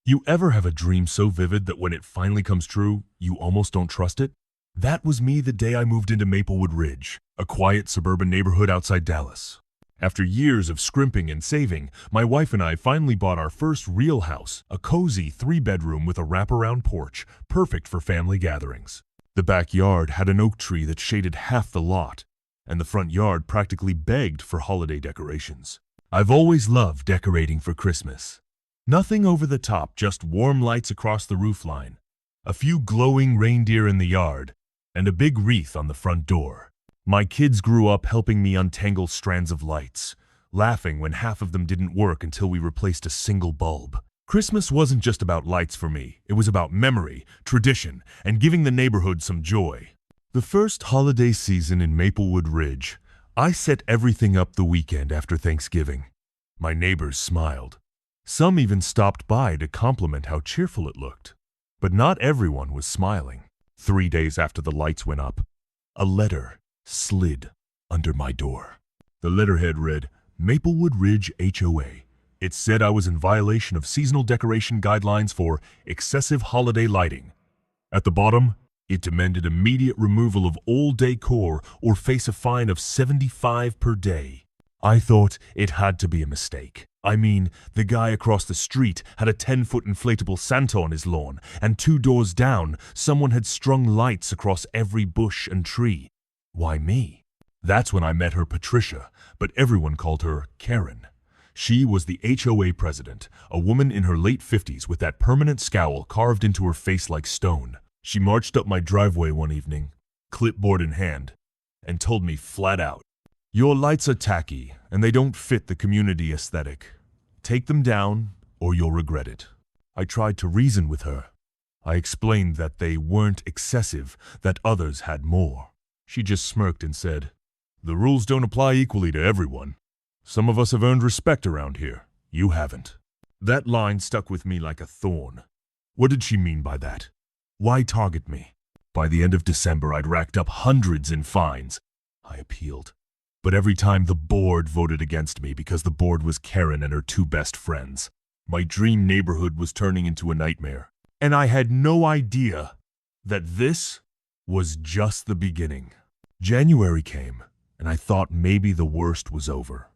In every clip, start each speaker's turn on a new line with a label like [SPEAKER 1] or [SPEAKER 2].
[SPEAKER 1] You ever have a dream so vivid that when it finally comes true, you almost don't trust it? That was me the day I moved into Maplewood Ridge, a quiet suburban neighborhood outside Dallas. After years of scrimping and saving, my wife and I finally bought our first real house, a cozy 3-bedroom with a wraparound porch, perfect for family gatherings. The backyard had an oak tree that shaded half the lot, and the front yard practically begged for holiday decorations. I've always loved decorating for Christmas. Nothing over the top, just warm lights across the roofline, a few glowing reindeer in the yard, and a big wreath on the front door. My kids grew up helping me untangle strands of lights, laughing when half of them didn't work until we replaced a single bulb. Christmas wasn't just about lights for me, it was about memory, tradition, and giving the neighborhood some joy. The first holiday season in Maplewood Ridge, I set everything up the weekend after Thanksgiving. My neighbors smiled. Some even stopped by to compliment how cheerful it looked. But not everyone was smiling. 3 days after the lights went up, a letter slid under my door. The letterhead read, Maplewood Ridge HOA. It said I was in violation of seasonal decoration guidelines for excessive holiday lighting. At the bottom, it demanded immediate removal of all decor or face a fine of $75 per day. I thought it had to be a mistake. I mean, the guy across the street had a 10-foot inflatable Santa on his lawn, and 2 doors down, someone had strung lights across every bush and tree. Why me? That's when I met her Patricia, but everyone called her Karen. She was the HOA president, a woman in her late 50s with that permanent scowl carved into her face like stone. She marched up my driveway one evening, clipboard in hand, and told me flat out, "Your lights are tacky, and they don't fit the community aesthetic. Take them down, or you'll regret it." I tried to reason with her. I explained that they weren't excessive, that others had more. She just smirked and said, "The rules don't apply equally to everyone. Some of us have earned respect around here. You haven't." That line stuck with me like a thorn. What did she mean by that? Why target me? By the end of December, I'd racked up hundreds in fines. I appealed. But every time the board voted against me because the board was Karen and her 2 best friends. My dream neighborhood was turning into a nightmare. And I had no idea that this was just the beginning. January came, and I thought maybe the worst was over.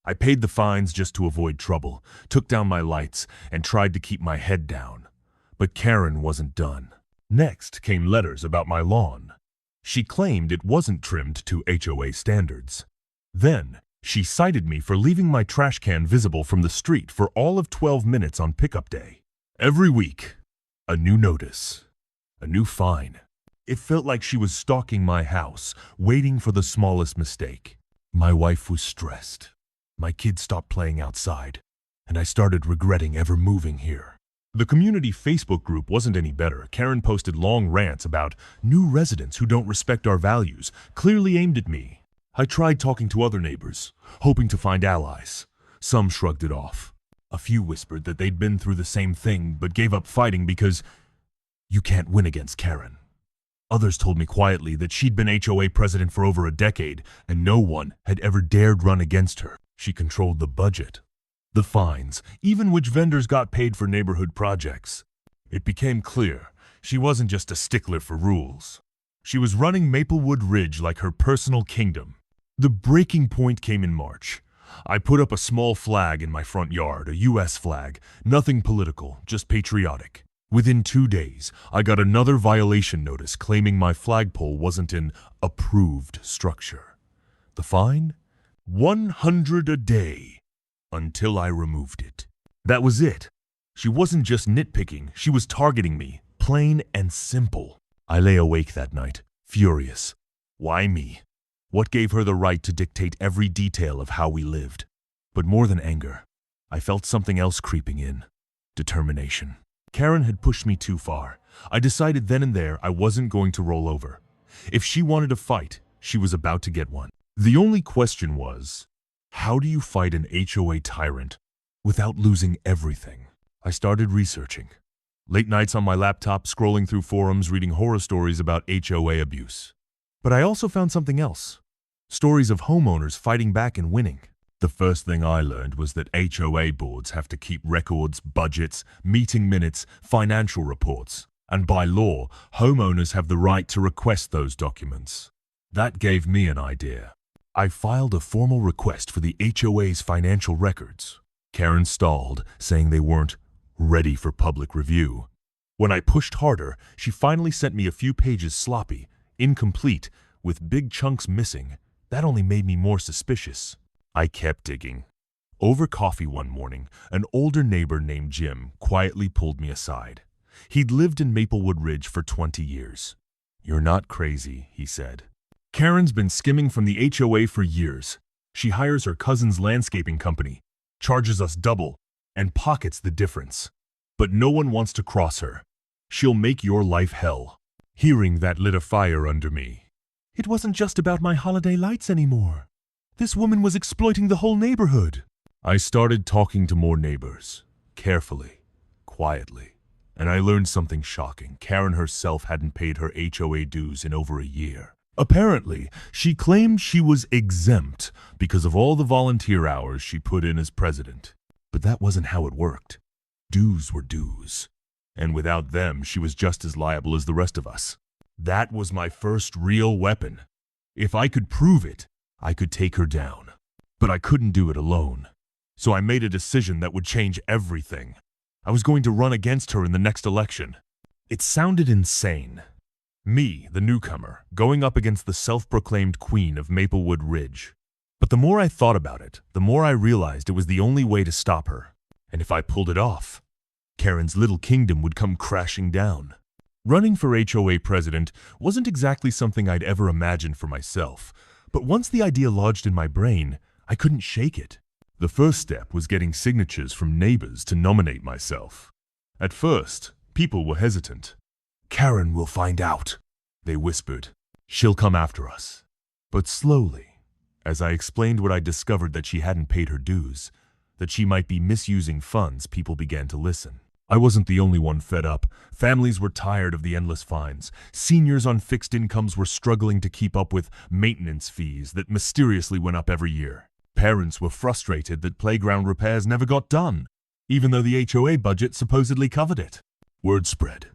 [SPEAKER 1] I paid the fines just to avoid trouble, took down my lights, and tried to keep my head down. But Karen wasn't done. Next came letters about my lawn. She claimed it wasn't trimmed to HOA standards. Then, she cited me for leaving my trash can visible from the street for all of 12 minutes on pickup day. Every week, a new notice, a new fine. It felt like she was stalking my house, waiting for the smallest mistake. My wife was stressed. My kids stopped playing outside, and I started regretting ever moving here. The community Facebook group wasn't any better. Karen posted long rants about new residents who don't respect our values, clearly aimed at me. I tried talking to other neighbors, hoping to find allies. Some shrugged it off. A few whispered that they'd been through the same thing but gave up fighting because you can't win against Karen. Others told me quietly that she'd been HOA president for over a decade and no one had ever dared run against her. She controlled the budget, the fines, even which vendors got paid for neighborhood projects. It became clear she wasn't just a stickler for rules. She was running Maplewood Ridge like her personal kingdom. The breaking point came in March. I put up a small flag in my front yard, a US flag, nothing political, just patriotic. Within 2 days, I got another violation notice claiming my flagpole wasn't an approved structure. The fine? $100 a day. Until I removed it. That was it. She wasn't just nitpicking, she was targeting me, plain and simple. I lay awake that night, furious. Why me? What gave her the right to dictate every detail of how we lived? But more than anger, I felt something else creeping in. Determination. Karen had pushed me too far. I decided then and there I wasn't going to roll over. If she wanted a fight, she was about to get one. The only question was, how do you fight an HOA tyrant without losing everything? I started researching. Late nights on my laptop, scrolling through forums, reading horror stories about HOA abuse. But I also found something else. Stories of homeowners fighting back and winning. The first thing I learned was that HOA boards have to keep records, budgets, meeting minutes, financial reports, and by law, homeowners have the right to request those documents. That gave me an idea. I filed a formal request for the HOA's financial records. Karen stalled, saying they weren't ready for public review. When I pushed harder, she finally sent me a few pages sloppy, incomplete, with big chunks missing. That only made me more suspicious. I kept digging. Over coffee one morning, an older neighbor named Jim quietly pulled me aside. He'd lived in Maplewood Ridge for 20 years. "You're not crazy," he said. "Karen's been skimming from the HOA for years. She hires her cousin's landscaping company, charges us double, and pockets the difference. But no one wants to cross her. She'll make your life hell." Hearing that lit a fire under me. It wasn't just about my holiday lights anymore. This woman was exploiting the whole neighborhood. I started talking to more neighbors, carefully, quietly, and I learned something shocking. Karen herself hadn't paid her HOA dues in over a year. Apparently, she claimed she was exempt because of all the volunteer hours she put in as president. But that wasn't how it worked. Dues were dues. And without them, she was just as liable as the rest of us. That was my first real weapon. If I could prove it, I could take her down. But I couldn't do it alone. So I made a decision that would change everything. I was going to run against her in the next election. It sounded insane. Me, the newcomer, going up against the self-proclaimed queen of Maplewood Ridge. But the more I thought about it, the more I realized it was the only way to stop her. And if I pulled it off, Karen's little kingdom would come crashing down. Running for HOA president wasn't exactly something I'd ever imagined for myself, but once the idea lodged in my brain, I couldn't shake it. The first step was getting signatures from neighbors to nominate myself. At first, people were hesitant. "Karen will find out," they whispered. "She'll come after us." But slowly, as I explained what I discovered, that she hadn't paid her dues, that she might be misusing funds, people began to listen. I wasn't the only one fed up. Families were tired of the endless fines. Seniors on fixed incomes were struggling to keep up with maintenance fees that mysteriously went up every year. Parents were frustrated that playground repairs never got done, even though the HOA budget supposedly covered it. Word spread.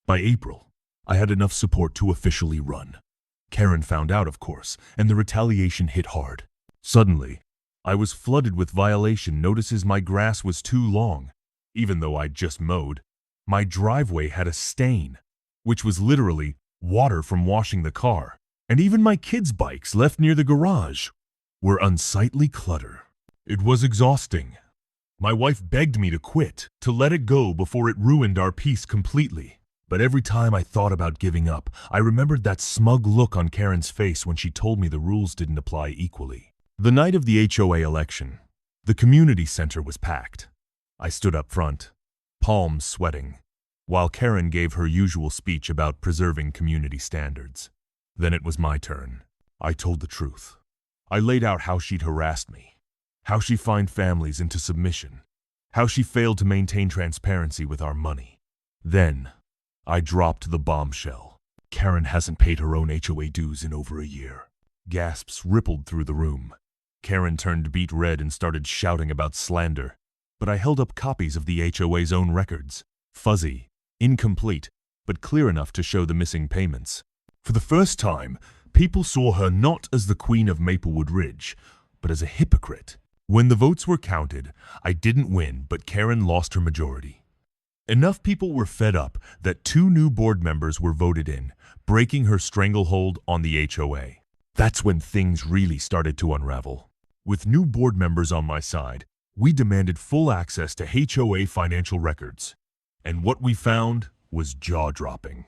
[SPEAKER 1] By April, I had enough support to officially run. Karen found out, of course, and the retaliation hit hard. Suddenly, I was flooded with violation notices. My grass was too long. Even though I'd just mowed, my driveway had a stain, which was literally water from washing the car. And even my kids' bikes left near the garage were unsightly clutter. It was exhausting. My wife begged me to quit, to let it go before it ruined our peace completely. But every time I thought about giving up, I remembered that smug look on Karen's face when she told me the rules didn't apply equally. The night of the HOA election, the community center was packed. I stood up front, palms sweating, while Karen gave her usual speech about preserving community standards. Then it was my turn. I told the truth. I laid out how she'd harassed me, how she fined families into submission, how she failed to maintain transparency with our money. Then, I dropped the bombshell. Karen hasn't paid her own HOA dues in over a year. Gasps rippled through the room. Karen turned beet red and started shouting about slander. But I held up copies of the HOA's own records, fuzzy, incomplete, but clear enough to show the missing payments. For the first time, people saw her not as the queen of Maplewood Ridge, but as a hypocrite. When the votes were counted, I didn't win, but Karen lost her majority. Enough people were fed up that 2 new board members were voted in, breaking her stranglehold on the HOA. That's when things really started to unravel. With new board members on my side, we demanded full access to HOA financial records. And what we found was jaw-dropping.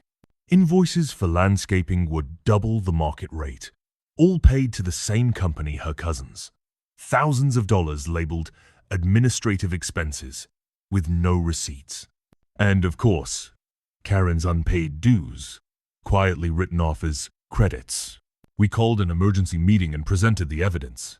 [SPEAKER 1] Invoices for landscaping would double the market rate, all paid to the same company, her cousins. Thousands of dollars labeled administrative expenses, with no receipts. And of course, Karen's unpaid dues, quietly written off as credits. We called an emergency meeting and presented the evidence.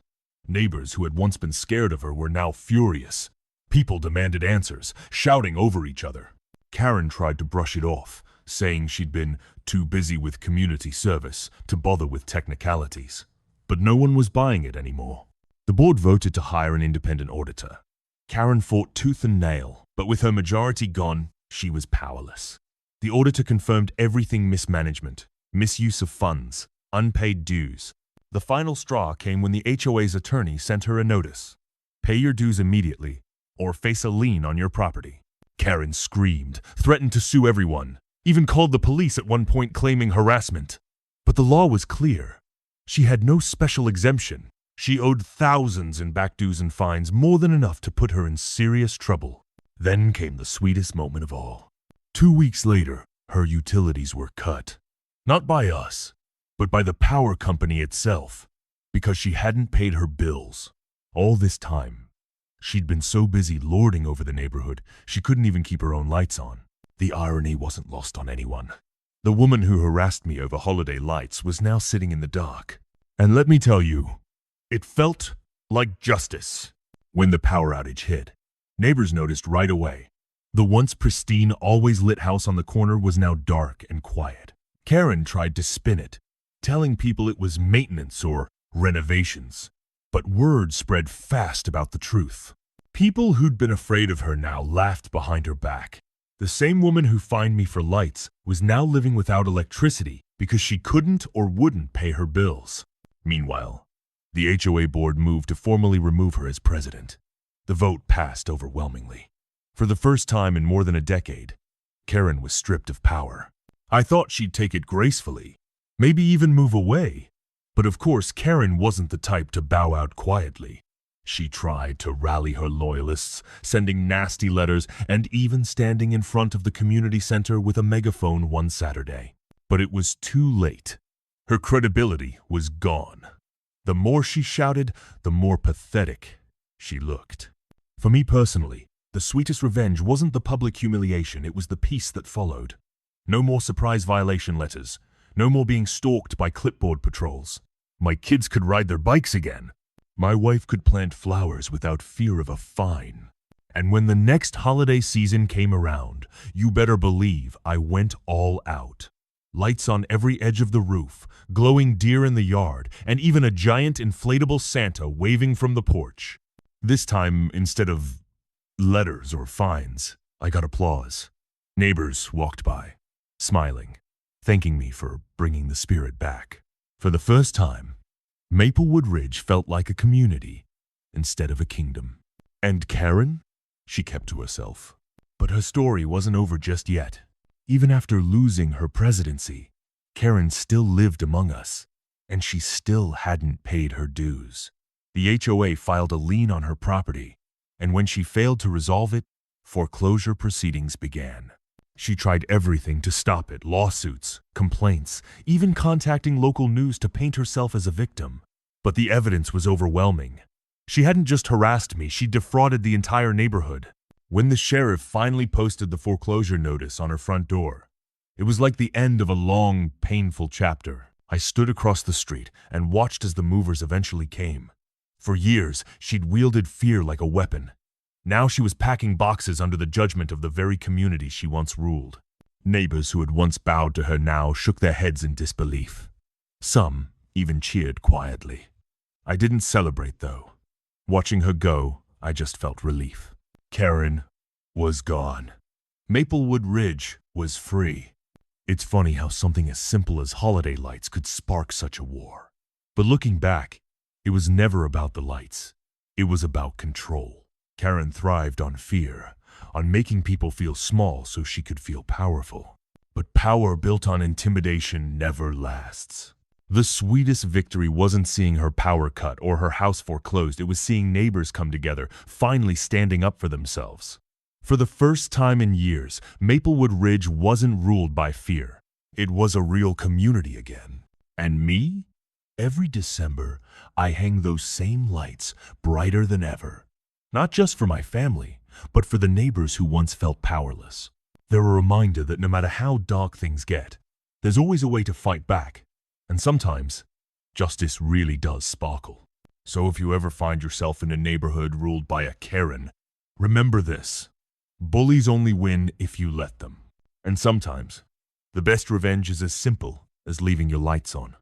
[SPEAKER 1] Neighbors who had once been scared of her were now furious. People demanded answers, shouting over each other. Karen tried to brush it off, saying she'd been too busy with community service to bother with technicalities. But no one was buying it anymore. The board voted to hire an independent auditor. Karen fought tooth and nail, but with her majority gone, she was powerless. The auditor confirmed everything: mismanagement, misuse of funds, unpaid dues. The final straw came when the HOA's attorney sent her a notice. Pay your dues immediately, or face a lien on your property. Karen screamed, threatened to sue everyone, even called the police at one point claiming harassment. But the law was clear. She had no special exemption. She owed thousands in back dues and fines, more than enough to put her in serious trouble. Then came the sweetest moment of all. 2 weeks later, her utilities were cut. Not by us, but by the power company itself, because she hadn't paid her bills. All this time, she'd been so busy lording over the neighborhood, she couldn't even keep her own lights on. The irony wasn't lost on anyone. The woman who harassed me over holiday lights was now sitting in the dark. And let me tell you, it felt like justice. When the power outage hit, neighbors noticed right away. The once pristine, always lit house on the corner was now dark and quiet. Karen tried to spin it, telling people it was maintenance or renovations. But word spread fast about the truth. People who'd been afraid of her now laughed behind her back. The same woman who fined me for lights was now living without electricity because she couldn't or wouldn't pay her bills. Meanwhile, the HOA board moved to formally remove her as president. The vote passed overwhelmingly. For the first time in more than a decade, Karen was stripped of power. I thought she'd take it gracefully, maybe even move away. But of course, Karen wasn't the type to bow out quietly. She tried to rally her loyalists, sending nasty letters and even standing in front of the community center with a megaphone one Saturday. But it was too late. Her credibility was gone. The more she shouted, the more pathetic she looked. For me personally, the sweetest revenge wasn't the public humiliation, it was the peace that followed. No more surprise violation letters. No more being stalked by clipboard patrols. My kids could ride their bikes again. My wife could plant flowers without fear of a fine. And when the next holiday season came around, you better believe I went all out. Lights on every edge of the roof, glowing deer in the yard, and even a giant inflatable Santa waving from the porch. This time, instead of letters or fines, I got applause. Neighbors walked by, smiling, thanking me for bringing the spirit back. For the first time, Maplewood Ridge felt like a community instead of a kingdom. And Karen? She kept to herself. But her story wasn't over just yet. Even after losing her presidency, Karen still lived among us, and she still hadn't paid her dues. The HOA filed a lien on her property, and when she failed to resolve it, foreclosure proceedings began. She tried everything to stop it: lawsuits, complaints, even contacting local news to paint herself as a victim. But the evidence was overwhelming. She hadn't just harassed me, she defrauded the entire neighborhood. When the sheriff finally posted the foreclosure notice on her front door, it was like the end of a long, painful chapter. I stood across the street and watched as the movers eventually came. For years, she'd wielded fear like a weapon. Now she was packing boxes under the judgment of the very community she once ruled. Neighbors who had once bowed to her now shook their heads in disbelief. Some even cheered quietly. I didn't celebrate, though. Watching her go, I just felt relief. Karen was gone. Maplewood Ridge was free. It's funny how something as simple as holiday lights could spark such a war. But looking back, it was never about the lights. It was about control. Karen thrived on fear, on making people feel small so she could feel powerful. But power built on intimidation never lasts. The sweetest victory wasn't seeing her power cut or her house foreclosed. It was seeing neighbors come together, finally standing up for themselves. For the first time in years, Maplewood Ridge wasn't ruled by fear. It was a real community again. And me? Every December, I hang those same lights brighter than ever. Not just for my family, but for the neighbors who once felt powerless. They're a reminder that no matter how dark things get, there's always a way to fight back. And sometimes, justice really does sparkle. So if you ever find yourself in a neighborhood ruled by a Karen, remember this: bullies only win if you let them. And sometimes, the best revenge is as simple as leaving your lights on.